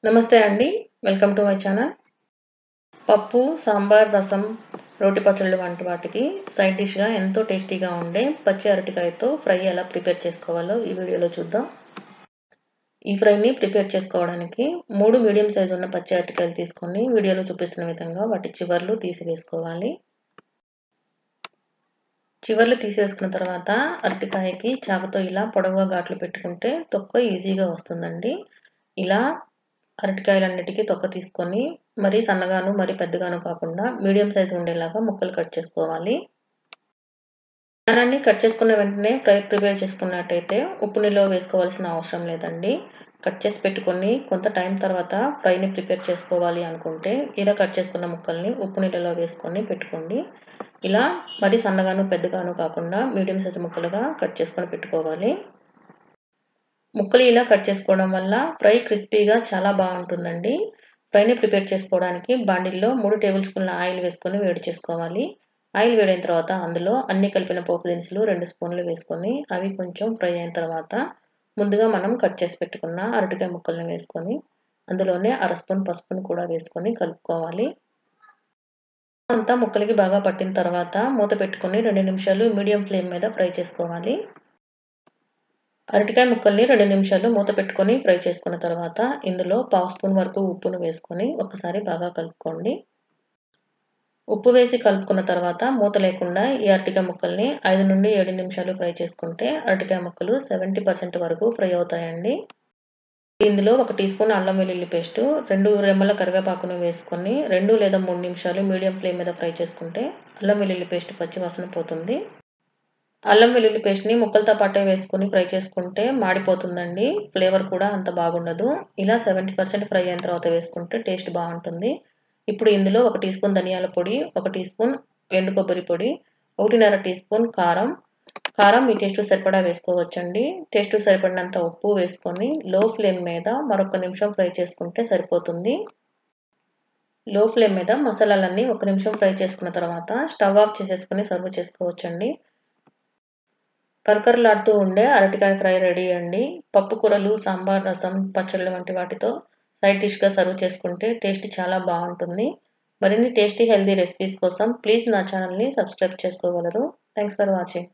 నమస్తే అండి. Welcome to my channel. పప్పు, సాంబార్, రసం, రోటి పచ్చళ్ళు వంటి వాటికి సైడ్ డిష్‌గా ఎంతో టేస్టీగా ఉండే పచ్చి అరటికాయతో ఫ్రై ఎలా ప్రిపేర్ చేసుకోవాలో ఈ వీడియోలో చూద్దాం. ఈ ఫ్రైని ప్రిపేర్ చేసుకోవడానికి 3 మీడియం సైజు ఉన్న పచ్చి అరటికాయలు తీసుకొని వీడియోలో చూపిస్తున్న విధంగా వాటి చివర్లు తీసివేసుకోవాలి. చివర్లు తీసివేసుకున్న తర్వాత అరటికాయకి చాకుతో ఇలా పొడవుగా ఘాట్లు పెట్టుకుంటే తొక్క ఈజీగా వస్తుందండి. ఇలా అరటికాయలన్నిటికీ తొక్క తీసుకొని మరీ సన్నగాను మరీ పెద్దగాను కాకుండా మీడియం సైజు ఉండేలాగా ముక్కలు కట్ చేసుకోవాలి. విధానాన్ని కట్ చేసుకున్న వెంటనే ఫ్రై ప్రిపేర్ చేసుకున్నట్టయితే ఉప్పు నీళ్ళలో వేసుకోవాల్సిన అవసరం లేదండి. కట్ చేసి పెట్టుకొని కొంత టైం తర్వాత ఫ్రైని ప్రిపేర్ చేసుకోవాలి అనుకుంటే ఇలా కట్ చేసుకున్న ముక్కల్ని ఉప్పు నీళ్ళలో వేసుకొని పెట్టుకోండి. ఇలా మరీ సన్నగాను పెద్దగాను కాకుండా మీడియం సైజు ముక్కలుగా కట్ చేసుకొని పెట్టుకోవాలి. ముక్కలు ఇలా కట్ చేసుకోవడం వల్ల ఫ్రై క్రిస్పీగా చాలా బాగుంటుందండి. ఫ్రైని ప్రిపేర్ చేసుకోవడానికి బాండిల్లో 3 టేబుల్ స్పూన్ల ఆయిల్ వేసుకొని వేడి చేసుకోవాలి. ఆయిల్ వేడైన తర్వాత అందులో అన్ని కలిపిన పోపు దినుసులు 2 స్పూన్లు వేసుకొని అవి కొంచెం ఫ్రై అయిన తర్వాత ముందుగా మనం కట్ చేసి పెట్టుకున్న అరటికాయ ముక్కల్ని వేసుకొని అందులోనే అర స్పూన్ పసుపును కూడా వేసుకొని కలుపుకోవాలి. అంతా ముక్కలకి బాగా పట్టిన తర్వాత మూత పెట్టుకొని 2 నిమిషాలు మీడియం ఫ్లేమ్ మీద ఫ్రై చేసుకోవాలి. అరటికాయ ముక్కల్ని 2 నిమిషాలు మూత పెట్టుకొని ఫ్రై చేసుకున్న తర్వాత ఇందులో పావు స్పూన్ వరకు ఉప్పును వేసుకొని ఒకసారి బాగా కలుపుకోండి. ఉప్పు వేసి కలుపుకున్న తర్వాత మూత లేకుండా ఈ అరటికాయ ముక్కల్ని 5 నుండి 7 నిమిషాలు ఫ్రై చేసుకుంటే అరటికాయ ముక్కలు 70% వరకు ఫ్రై అవుతాయండి. ఇందులో 1 టీ స్పూన్ అల్లం వెల్లుల్లి పేస్ట్, 2 రెమ్మల కరివేపాకును వేసుకొని 2 లేదా 3 నిమిషాలు మీడియం ఫ్లేమ్ మీద ఫ్రై చేసుకుంటే అల్లం వెల్లుల్లి పేస్ట్ పచ్చి వాసన పోతుంది. అల్లం వెల్లుల్లి పేస్ట్‌ని ముక్కలతో పాటే వేసుకొని ఫ్రై చేసుకుంటే మాడిపోతుందండి. ఫ్లేవర్ కూడా అంత బాగుండదు. ఇలా 70% ఫ్రై అయిన తర్వాత వేసుకుంటే టేస్ట్ బాగుంటుంది. ఇప్పుడు ఇందులో 1 టీ స్పూన్ ధనియాల పొడి, 1 టీ స్పూన్ ఎండు కొబ్బరి పొడి, 1.5 టీ స్పూన్ కారం మీ టేస్ట్‌కి సరిపడా వేసుకోవచ్చండి. టేస్ట్‌కి సరిపడినంత ఉప్పు వేసుకొని లో ఫ్లేమ్ మీద మరొక నిమిషం ఫ్రై చేసుకుంటే సరిపోతుంది. లో ఫ్లేమ్ మీద మసాలాలన్నీ 1 నిమిషం ఫ్రై చేసుకున్న తర్వాత స్టవ్ ఆఫ్ చేసేసుకొని సర్వ్ చేసుకోవచ్చండి. కరకరలాడుతూ ఉండే అరటికాయ ఫ్రై రెడీ అండి. పప్పు కూరలు, సాంబార్, రసం, పచ్చళ్ళు వంటి వాటితో సైడ్ డిష్‌గా సర్వ్ చేసుకుంటే టేస్ట్ చాలా బాగుంటుంది. మరిన్ని టేస్టీ హెల్తీ రెసిపీస్ కోసం ప్లీజ్ నా ఛానల్‌ని సబ్స్క్రైబ్ చేసుకోగలరు. Thanks for watching.